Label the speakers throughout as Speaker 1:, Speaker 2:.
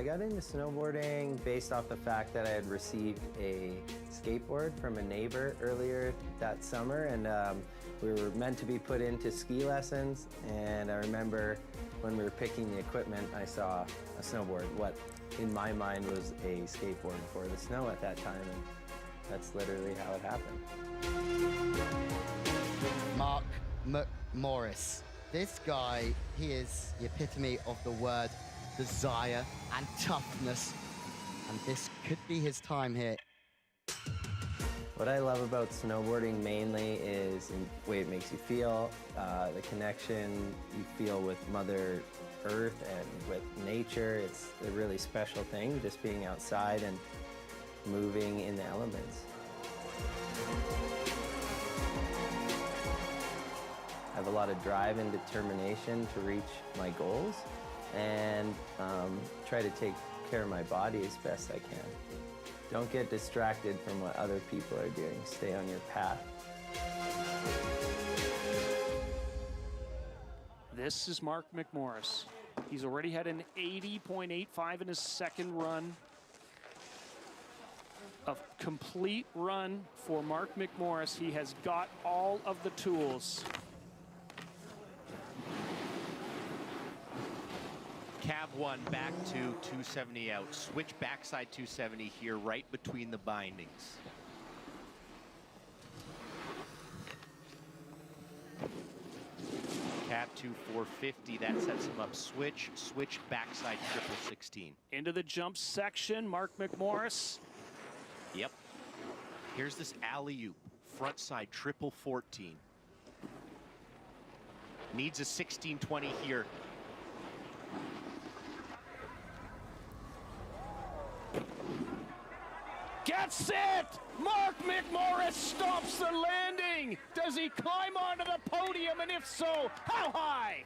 Speaker 1: I got into snowboarding based off the fact that I had received a skateboard from a neighbor earlier that summer, and we were meant to be put into ski lessons. And I remember when we were picking the equipment, I saw a snowboard, what in my mind was a skateboard for the snow at that time, and that's literally how it happened.
Speaker 2: Mark McMorris. This guy, he is the epitome of the word desire and toughness, and this could be his time here.
Speaker 1: What I love about snowboarding mainly is the way it makes you feel, the connection you feel with Mother Earth and with nature. It's a really special thing, just being outside and moving in the elements. I have a lot of drive and determination to reach my goals and try to take care of my body as best I can. Don't get distracted from what other people are doing. Stay on your path.
Speaker 3: This is Mark McMorris. He's already had an 80.85 in his second run. A complete run for Mark McMorris. He has got all of the tools.
Speaker 4: Cab 1 back to 270 out. Switch backside 270 here right between the bindings. Cab 2 450, that sets him up. Switch backside triple 16.
Speaker 3: Into the jump section, Mark McMorris.
Speaker 4: Yep. Here's this alley-oop. Front side triple 14. Needs a 1620 here.
Speaker 3: Gets it! Mark McMorris stops the landing! Does he climb onto the podium, and if so, how high?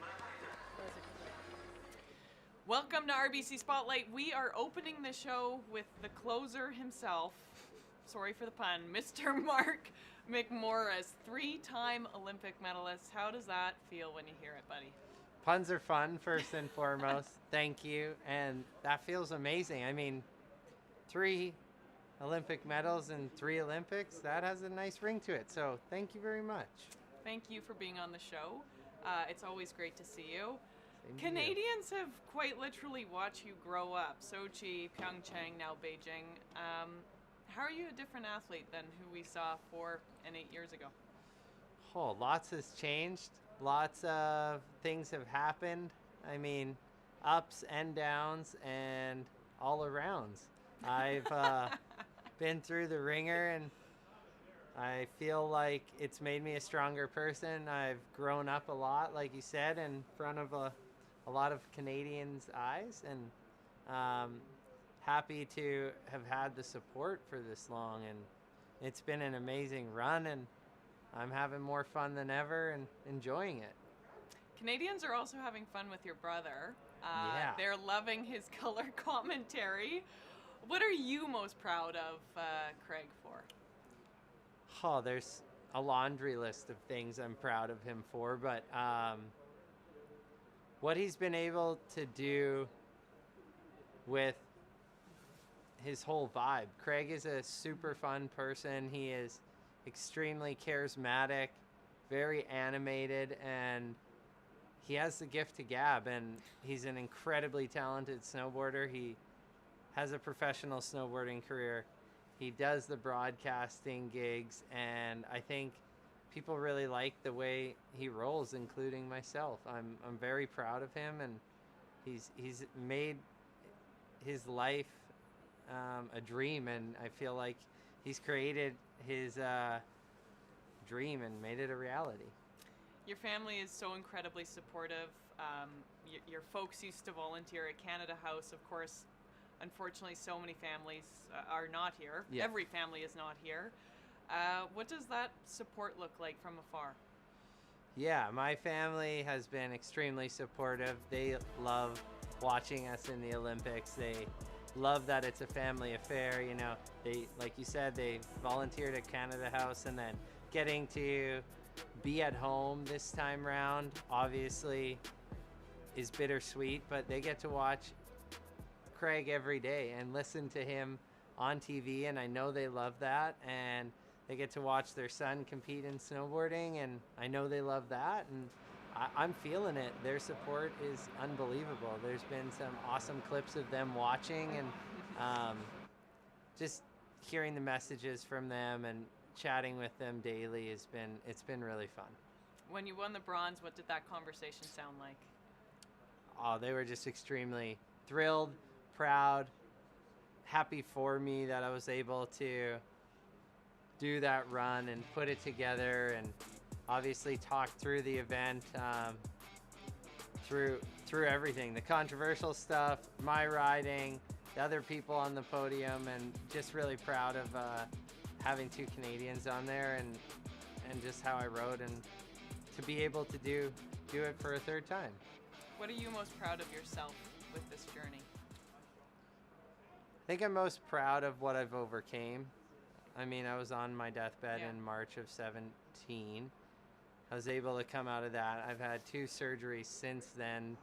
Speaker 5: Welcome to RBC Spotlight. We are opening the show with the closer himself, sorry for the pun, Mr. Mark McMorris, three-time Olympic medalist. How does that feel when you hear it, buddy?
Speaker 1: Puns are fun, first and foremost. Thank you. And that feels amazing. I mean, 3 Olympic medals in 3 Olympics, that has a nice ring to it. So thank you very much.
Speaker 5: Thank you for being on the show. It's always great to see you.
Speaker 1: Same to
Speaker 5: Canadians have quite literally watched you grow up. Sochi, Pyeongchang, now Beijing. How are you a different athlete than who we saw 4 and 8 years ago?
Speaker 1: Oh, lots has changed. Lots of things have happened. I mean, ups and downs and all arounds. I've been through the ringer, and I feel like it's made me a stronger person. I've grown up a lot, like you said, in front of a lot of Canadians' eyes, and happy to have had the support for this long. And it's been an amazing run, and I'm having more fun than ever and enjoying it.
Speaker 5: Canadians are also having fun with your brother.
Speaker 1: Yeah.
Speaker 5: They're loving his color commentary. What are you most proud of Craig for?
Speaker 1: Oh, there's a laundry list of things I'm proud of him for, but what he's been able to do with his whole vibe. Craig is a super fun person. He is extremely charismatic, very animated, and he has the gift to gab, and he's an incredibly talented snowboarder. He has a professional snowboarding career. He does the broadcasting gigs, and I think people really like the way he rolls, including myself. I'm very proud of him, and he's made his life a dream, and I feel like he's created his dream and made it a reality.
Speaker 5: Your family is so incredibly supportive. Your folks used to volunteer at Canada House, of course. Unfortunately, so many families are not here.
Speaker 1: Yeah.
Speaker 5: Every family is not here. What does that support look like from afar?
Speaker 1: Yeah, my family has been extremely supportive. They love watching us in the Olympics. They love that it's a family affair. You know, they, like you said, they volunteered at Canada House, and then getting to be at home this time round obviously is bittersweet, but they get to watch Craig every day and listen to him on TV, and I know they love that, and they get to watch their son compete in snowboarding, and I know they love that, and I'm feeling it. Their support is unbelievable. There's been some awesome clips of them watching, and just hearing the messages from them and chatting with them daily it's been really fun.
Speaker 5: When you won the bronze, what did that conversation sound like?
Speaker 1: Oh, they were just extremely thrilled, proud, happy for me that I was able to do that run and put it together, and obviously talk through the event, through everything, the controversial stuff, my riding, the other people on the podium, and just really proud of having 2 Canadians on there, and just how I rode, and to be able to do it for a 3rd time.
Speaker 5: What are you most proud of yourself with this journey?
Speaker 1: I think I'm most proud of what I've overcame. I mean, I was on my deathbed
Speaker 5: Yeah.
Speaker 1: in March of 17. I was able to come out of that. I've had 2 surgeries since then,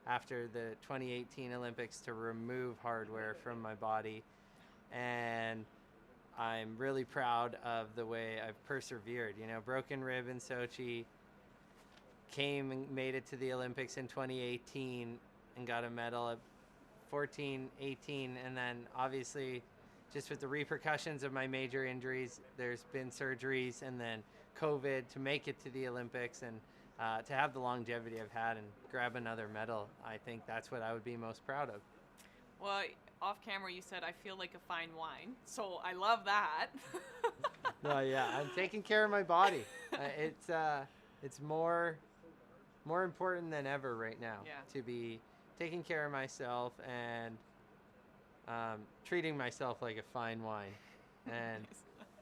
Speaker 1: after the 2018 Olympics, to remove hardware from my body. And I'm really proud of the way I've persevered. You know, broken rib in Sochi, came and made it to the Olympics in 2018 and got a medal at 14, 18, and then obviously just with the repercussions of my major injuries, there's been surgeries and then COVID to make it to the Olympics, and to have the longevity I've had and grab another medal, I think that's what I would be most proud of.
Speaker 5: Well, off camera you said I feel like a fine wine, so I love that.
Speaker 1: No, yeah, I'm taking care of my body. It's more important than ever right now,
Speaker 5: Yeah.
Speaker 1: to be taking care of myself and treating myself like a fine wine, and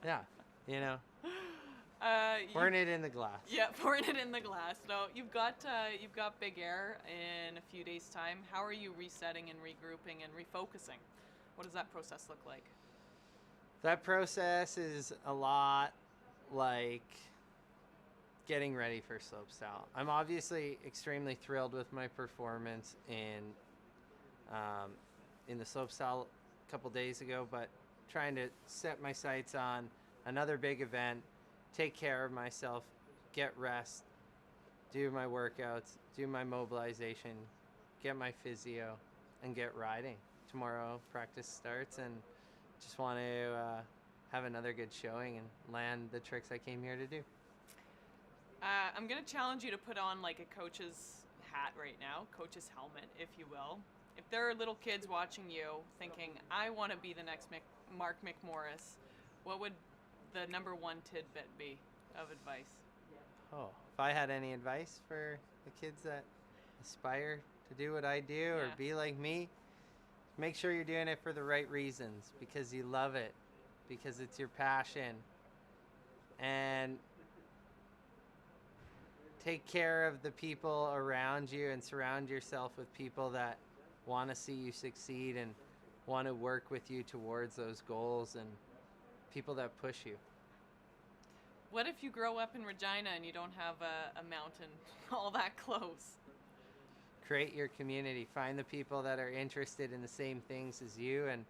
Speaker 1: yeah, you know, pouring it in the glass.
Speaker 5: Yeah, pouring it in the glass. No, you've got Big Air in a few days' time. How are you resetting and regrouping and refocusing? What does that process look like?
Speaker 1: That process is a lot like getting ready for slopestyle. I'm obviously extremely thrilled with my performance in the slopestyle a couple days ago, but trying to set my sights on another big event, take care of myself, get rest, do my workouts, do my mobilization, get my physio, and get riding. Tomorrow practice starts, and just want to have another good showing and land the tricks I came here to do.
Speaker 5: I'm going to challenge you to put on like a coach's hat right now, coach's helmet, if you will. If there are little kids watching you thinking, I want to be the next Mark McMorris, what would the number 1 tidbit be of advice?
Speaker 1: Oh, if I had any advice for the kids that aspire to do what I do or
Speaker 5: Yeah.
Speaker 1: be like me, make sure you're doing it for the right reasons, because you love it, because it's your passion, and take care of the people around you and surround yourself with people that want to see you succeed and want to work with you towards those goals, and people that push you.
Speaker 5: What if you grow up in Regina and you don't have a mountain all that close?
Speaker 1: Create your community. Find the people that are interested in the same things as you. And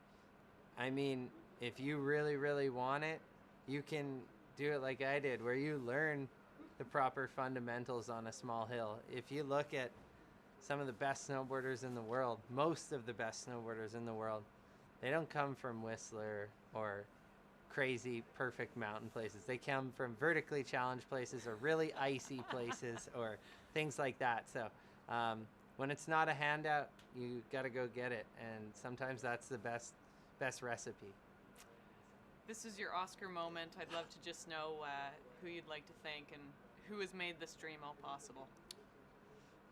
Speaker 1: I mean, if you really, really want it, you can do it like I did, where you learn the proper fundamentals on a small hill. If you look at some of the best snowboarders in the world, most of the best snowboarders in the world, they don't come from Whistler or crazy perfect mountain places. They come from vertically challenged places or really icy places or things like that. So when it's not a handout, you got to go get it, and sometimes that's the best recipe.
Speaker 5: This is your Oscar moment. I'd love to just know who you'd like to thank and who has made this dream all possible.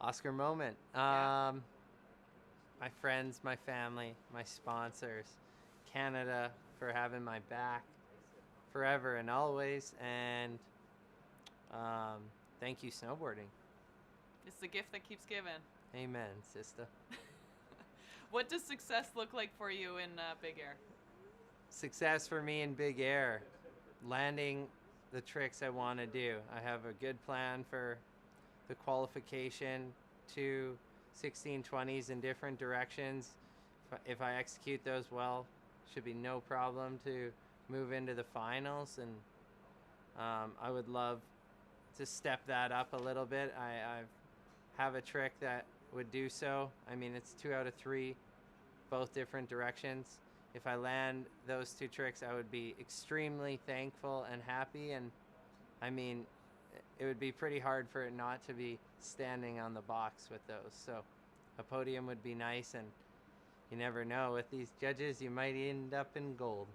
Speaker 1: Oscar moment.
Speaker 5: Yeah.
Speaker 1: My friends, my family, my sponsors, Canada for having my back forever and always, and thank you, snowboarding.
Speaker 5: It's the gift that keeps giving.
Speaker 1: Amen, sister.
Speaker 5: What does success look like for you in Big Air?
Speaker 1: Success for me in Big Air, landing the tricks I want to do. I have a good plan for the qualification to 1620s in different directions. if I execute those well, should be no problem to move into the finals. And I would love to step that up a little bit. I have a trick that would do so. I mean, it's 2 out of 3, both different directions. If I land those 2 tricks, I would be extremely thankful and happy. And I mean, it would be pretty hard for it not to be standing on the box with those. So a podium would be nice, and you never know. With these judges, you might end up in gold.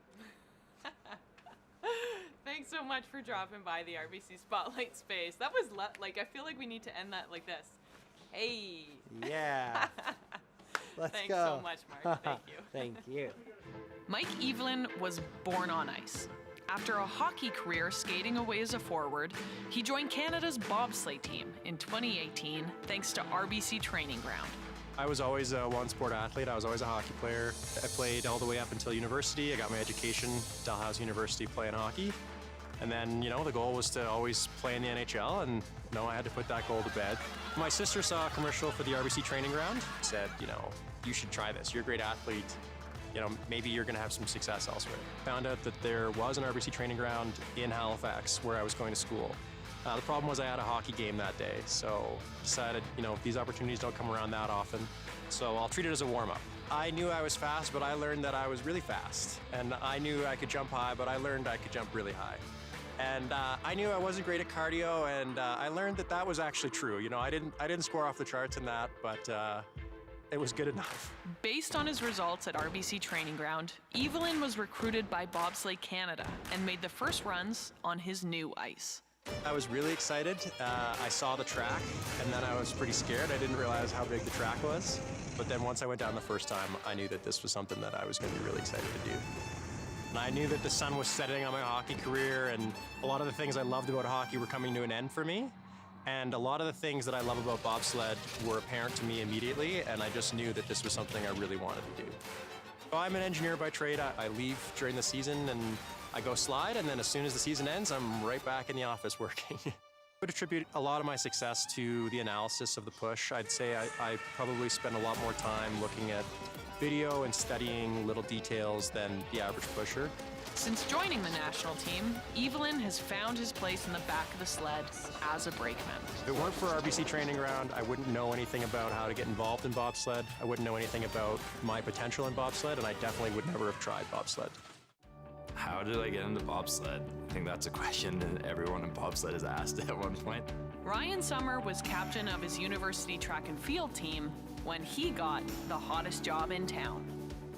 Speaker 5: Thanks so much for dropping by the RBC Spotlight space. That was like, I feel like we need to end that like this. Hey.
Speaker 1: Yeah. Let's
Speaker 5: Thanks
Speaker 1: go.
Speaker 5: so much, Mark. Thank you.
Speaker 1: Thank you.
Speaker 5: Mike Evelyn was born on ice. After a hockey career skating away as a forward, he joined Canada's bobsleigh team in 2018 thanks to RBC Training Ground.
Speaker 6: I was always a one-sport athlete. I was always a hockey player. I played all the way up until university. I got my education at Dalhousie University playing hockey. And then, you know, the goal was to always play in the NHL, and, you know, I had to put that goal to bed. My sister saw a commercial for the RBC Training Ground, said, you know, you should try this. You're a great athlete. You know, maybe you're going to have some success elsewhere. Found out that there was an RBC Training Ground in Halifax where I was going to school. The problem was I had a hockey game that day, so decided, you know, these opportunities don't come around that often, so I'll treat it as a warm-up. I knew I was fast, but I learned that I was really fast. And I knew I could jump high, but I learned I could jump really high. And I knew I wasn't great at cardio, and I learned that that was actually true. You know, I didn't score off the charts in that, but it was good enough.
Speaker 5: Based on his results at RBC Training Ground, Evelyn was recruited by Bobsleigh Canada and made the first runs on his new ice.
Speaker 6: I was really excited. I saw the track, and then I was pretty scared. I didn't realize how big the track was. But then once I went down the first time, I knew that this was something that I was going to be really excited to do. And I knew that the sun was setting on my hockey career, and a lot of the things I loved about hockey were coming to an end for me. And a lot of the things that I love about bobsled were apparent to me immediately, and I just knew that this was something I really wanted to do. So I'm an engineer by trade. I leave during the season and I go slide, and then as soon as the season ends, I'm right back in the office working. I would attribute a lot of my success to the analysis of the push. I'd say I probably spend a lot more time looking at video and studying little details than the average pusher.
Speaker 5: Since joining the national team, Evelyn has found his place in the back of the sled as a brakeman.
Speaker 6: If it weren't for RBC Training Ground, I wouldn't know anything about how to get involved in bobsled. I wouldn't know anything about my potential in bobsled, and I definitely would never have tried bobsled.
Speaker 7: How did I get into bobsled? I think that's a question that everyone in bobsled is asked at one point.
Speaker 5: Ryan Summer was captain of his university track and field team when he got the hottest job in town.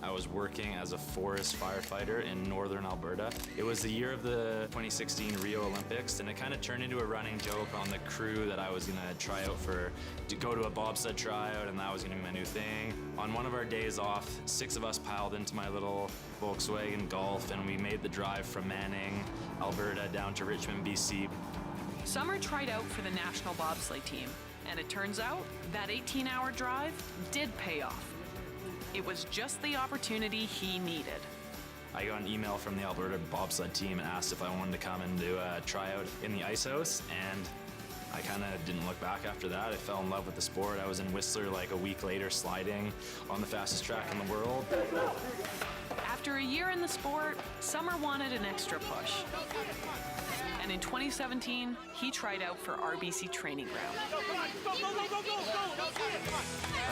Speaker 7: I was working as a forest firefighter in northern Alberta. It was the year of the 2016 Rio Olympics, and it kind of turned into a running joke on the crew that I was gonna try out to go to a bobsled tryout, and that was gonna be my new thing. On one of our days off, 6 of us piled into my little Volkswagen Golf, and we made the drive from Manning, Alberta, down to Richmond, BC.
Speaker 5: Summer tried out for the national bobsleigh team, and it turns out that 18-hour drive did pay off. It was just the opportunity he needed.
Speaker 7: I got an email from the Alberta bobsled team and asked if I wanted to come and do a tryout in the ice house, and I kind of didn't look back after that. I fell in love with the sport. I was in Whistler like a week later sliding on the fastest track in the world.
Speaker 5: After a year in the sport, Summer wanted an extra push. And in 2017, he tried out for RBC Training Ground.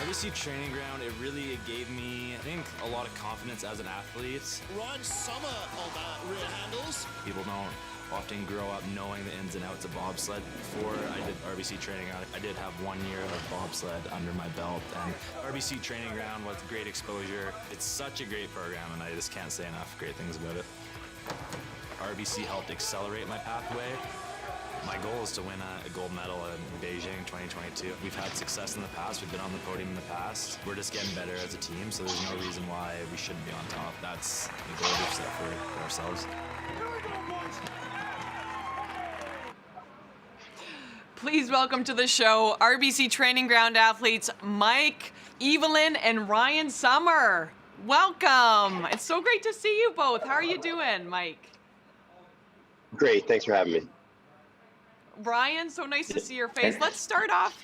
Speaker 7: RBC Training Ground, it really gave me, I think, a lot of confidence as an athlete.
Speaker 3: Ryan Summer on that rear handles.
Speaker 7: People don't often grow up knowing the ins and outs of bobsled. Before I did RBC Training Ground, I did have 1 year of bobsled under my belt, and RBC Training Ground was great exposure. It's such a great program, and I just can't say enough great things about it. RBC helped accelerate my pathway. My goal is to win a gold medal in Beijing 2022. We've had success in the past. We've been on the podium in the past. We're just getting better as a team, so there's no reason why we shouldn't be on top. That's the goal we've set for ourselves.
Speaker 5: Please welcome to the show RBC Training Ground athletes Mike Evelyn and Ryan Summer. Welcome. It's so great to see you both. How are you doing, Mike?
Speaker 8: Great, thanks for having me.
Speaker 5: Ryan, so nice to see your face. Let's start off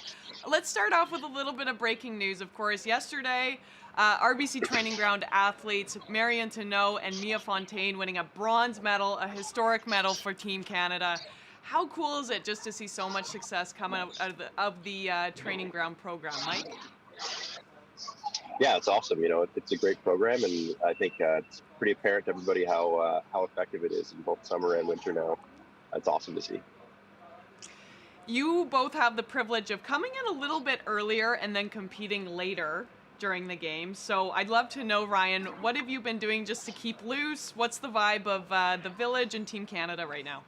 Speaker 5: with a little bit of breaking news. Of course, yesterday, RBC Training Ground athletes Marion Thénault and Mia Fontaine winning a bronze medal, a historic medal for Team Canada. How cool is it just to see so much success come out of the training ground program, Mike?
Speaker 8: Yeah, it's awesome. You know, it's a great program, and I think it's pretty apparent to everybody how effective it is in both summer and winter now. It's awesome to see.
Speaker 5: You both have the privilege of coming in a little bit earlier and then competing later during the game. So I'd love to know, Ryan, what have you been doing just to keep loose? What's the vibe of the Village and Team Canada right now?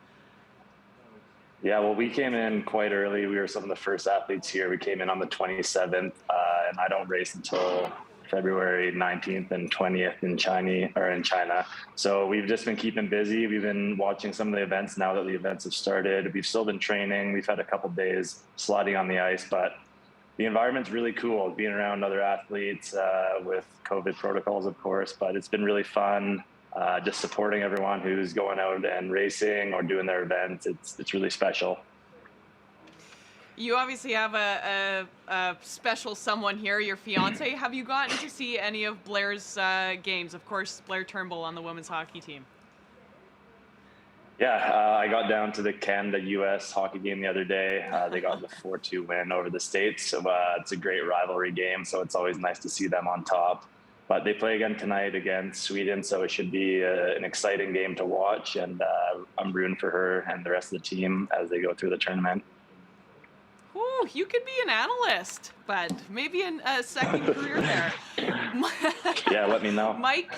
Speaker 9: Yeah, well, we came in quite early. We were some of the first athletes here. We came in on the 27th, and I don't race until February 19th and 20th in China. So we've just been keeping busy. We've been watching some of the events now that the events have started. We've still been training. We've had a couple days sliding on the ice, but the environment's really cool, being around other athletes with COVID protocols, of course, but it's been really fun. Just supporting everyone who's going out and racing or doing their events. It's really special.
Speaker 5: You obviously have a special someone here, your fiance. Have you gotten to see any of Blair's games? Of course, Blair Turnbull on the women's hockey team.
Speaker 9: Yeah, I got down to the Canada-US hockey game the other day. They got the 4-2 win over the States. So it's a great rivalry game, so it's always nice to see them on top. But they play again tonight against Sweden, so it should be an exciting game to watch. And I'm rooting for her and the rest of the team as they go through the tournament.
Speaker 5: Ooh, you could be an analyst, but maybe a second career there.
Speaker 9: Yeah, let me know.
Speaker 5: Mike,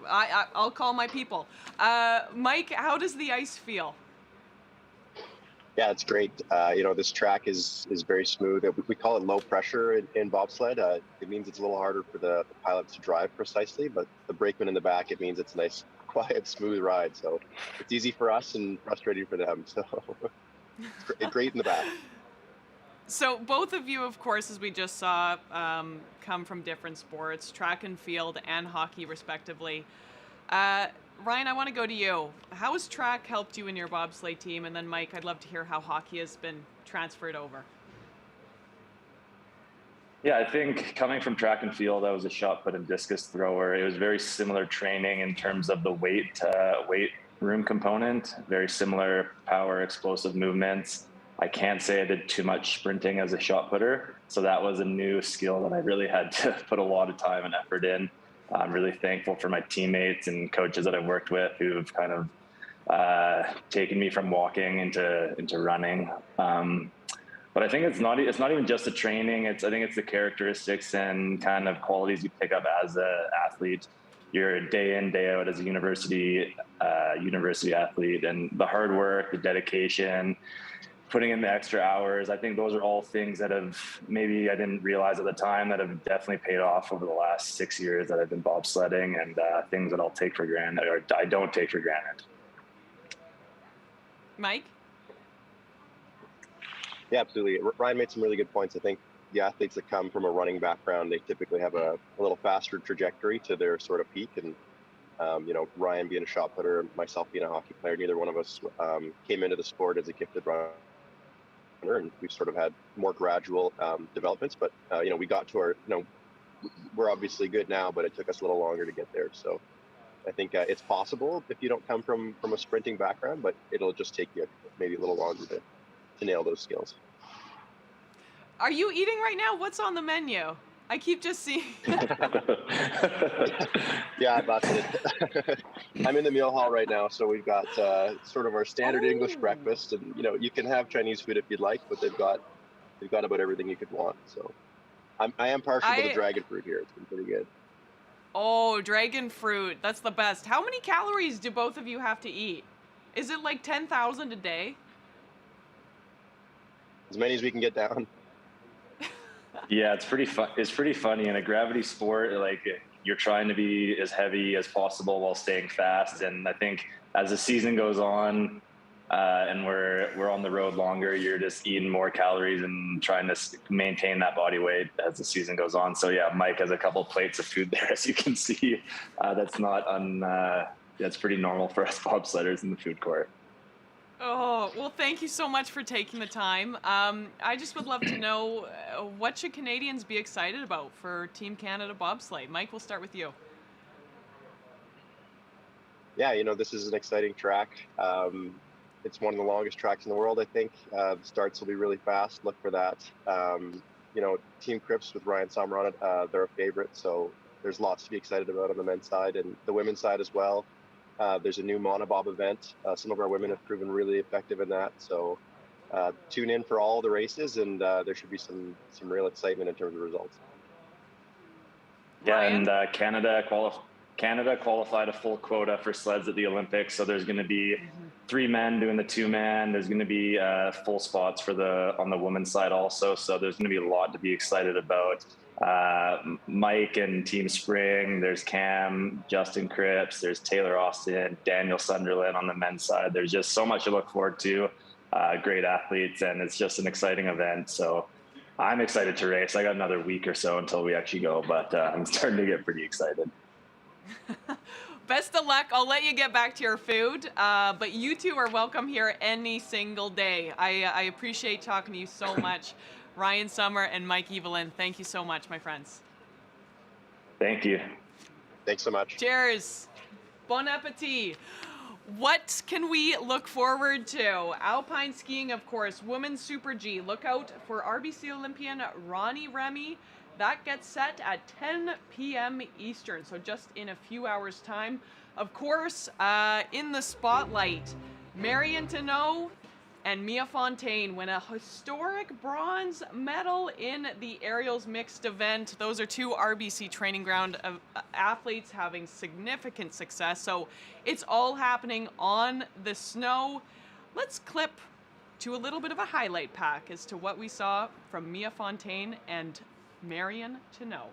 Speaker 5: I'll call my people. Mike, how does the ice feel?
Speaker 8: Yeah, it's great. You know, this track is very smooth. We call it low pressure in bobsled. It means it's a little harder for the pilots to drive precisely, but the brakeman in the back, it means it's a nice, quiet, smooth ride. So it's easy for us and frustrating for them. So it's great in the back.
Speaker 5: So both of you, of course, as we just saw, come from different sports, track and field and hockey, respectively. Ryan, I want to go to you. How has track helped you in your bobsleigh team? And then Mike, I'd love to hear how hockey has been transferred over.
Speaker 9: Yeah, I think coming from track and field, I was a shot put and discus thrower. It was very similar training in terms of the weight room component, very similar power, explosive movements. I can't say I did too much sprinting as a shot putter. So that was a new skill that I really had to put a lot of time and effort in. I'm really thankful for my teammates and coaches that I've worked with who've kind of taken me from walking into running. But I think it's not even just the training. I think it's the characteristics and kind of qualities you pick up as an athlete. You're day in, day out as a university athlete, and the hard work, the dedication, putting in the extra hours. I think those are all things that have maybe I didn't realize at the time that have definitely paid off over the last 6 years that I've been bobsledding, and things that I'll take for granted or I don't take for granted.
Speaker 5: Mike?
Speaker 8: Yeah, absolutely. Ryan made some really good points. I think the athletes that come from a running background, they typically have a little faster trajectory to their sort of peak. And, you know, Ryan being a shot putter, myself being a hockey player, neither one of us came into the sport as a gifted runner. And we've sort of had more gradual developments. But, you know, we got to our, you know, we're obviously good now, but it took us a little longer to get there. So I think it's possible if you don't come from a sprinting background, but it'll just take you maybe a little longer to nail those skills.
Speaker 5: Are you eating right now? What's on the menu? I keep just seeing.
Speaker 8: Yeah, that's it. I'm in the meal hall right now, so we've got sort of our standard English breakfast, and you know you can have Chinese food if you'd like, but they've got about everything you could want. So I am partial to the dragon fruit here. It's been pretty good.
Speaker 5: Oh, dragon fruit. That's the best. How many calories do both of you have to eat? Is it like 10,000 a day?
Speaker 8: As many as we can get down.
Speaker 9: Yeah, it's pretty funny in a gravity sport. Like you're trying to be as heavy as possible while staying fast. And I think as the season goes on, and we're on the road longer, you're just eating more calories and trying to maintain that body weight as the season goes on. So yeah, Mike has a couple plates of food there, as you can see. That's pretty normal for us bobsledders in the food court.
Speaker 5: Oh, well, thank you so much for taking the time. I just would love to know what should Canadians be excited about for Team Canada bobsleigh? Mike, we'll start with you.
Speaker 8: Yeah, this is an exciting track. It's one of the longest tracks in the world, I think. The starts will be really fast. Look for that. Team Cripps with Ryan Sommer on it, they're a favorite, so there's lots to be excited about on the men's side and the women's side as well. There's a new monobob event. Some of our women have proven really effective in that, so tune in for all the races, and there should be some real excitement in terms of results.
Speaker 9: Yeah,
Speaker 5: Ryan?
Speaker 9: and Canada qualified a full quota for sleds at the Olympics, so there's going to be 3 men doing the 2-man. There's going to be full spots on the women's side also, so there's going to be a lot to be excited about. Mike and Team Spring, there's Cam, Justin Cripps, there's Taylor Austin, Daniel Sunderland on the men's side. There's just so much to look forward to. Great athletes, and it's just an exciting event. So I'm excited to race. I got another week or so until we actually go, but I'm starting to get pretty excited.
Speaker 5: Best of luck. I'll let you get back to your food, but you two are welcome here any single day. I appreciate talking to you so much. Ryan Sommer and Mike Evelyn, thank you so much, my friends.
Speaker 9: Thank you.
Speaker 8: Thanks so much.
Speaker 5: Cheers. Bon appetit. What can we look forward to? Alpine skiing, of course. Women's Super G. Look out for RBC Olympian Ronnie Remy. That gets set at 10 p.m. Eastern, so just in a few hours' time. Of course, in the spotlight, Marion Tenot and Mia Fontaine win a historic bronze medal in the aerials mixed event. Those are 2 RBC training ground athletes having significant success. So it's all happening on the snow. Let's clip to a little bit of a highlight pack as to what we saw from Mia Fontaine and Marion Tenot.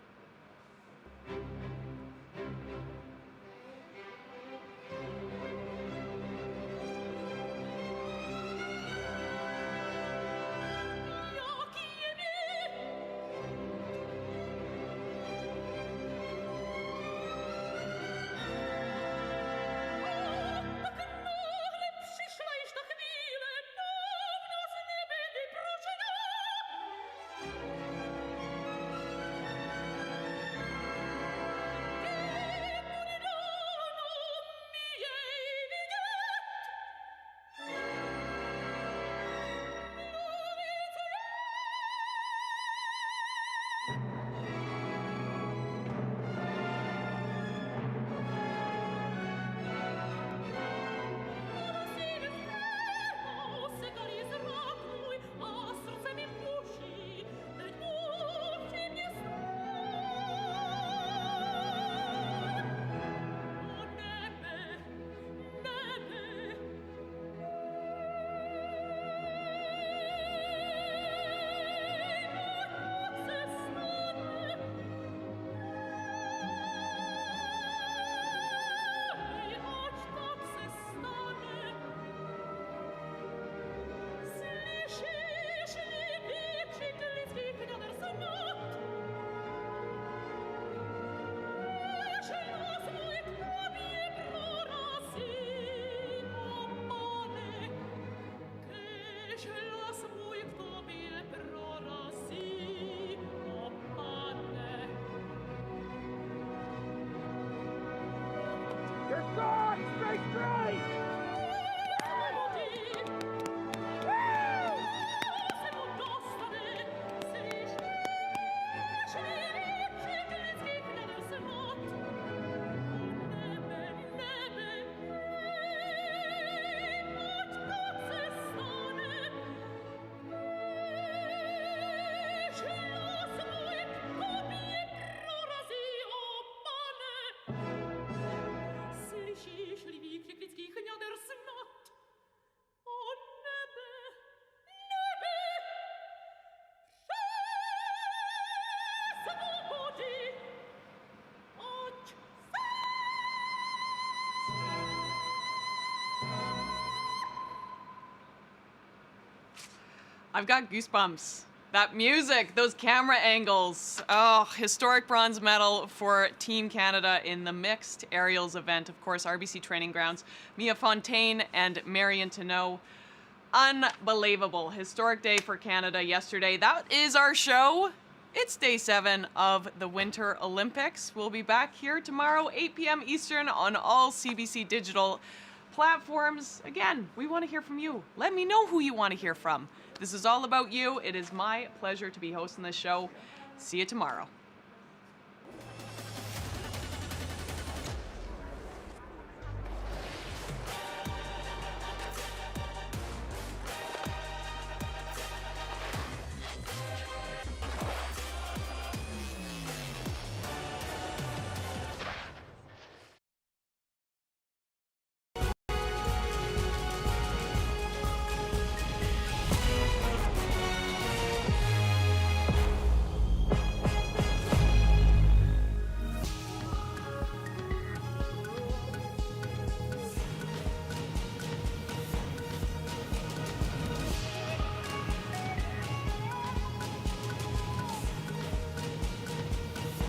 Speaker 5: I've got goosebumps. That music, those camera angles. Oh, historic bronze medal for Team Canada in the mixed aerials event. Of course, RBC Training Grounds. Mia Fontaine and Marion Tenot Unbelievable. Historic day for Canada yesterday. That is our show. It's day 7 of the Winter Olympics. We'll be back here tomorrow, 8 p.m. Eastern on all CBC digital platforms. Again, we want to hear from you. Let me know who you want to hear from. This is all about you. It is my pleasure to be hosting this show. See you tomorrow.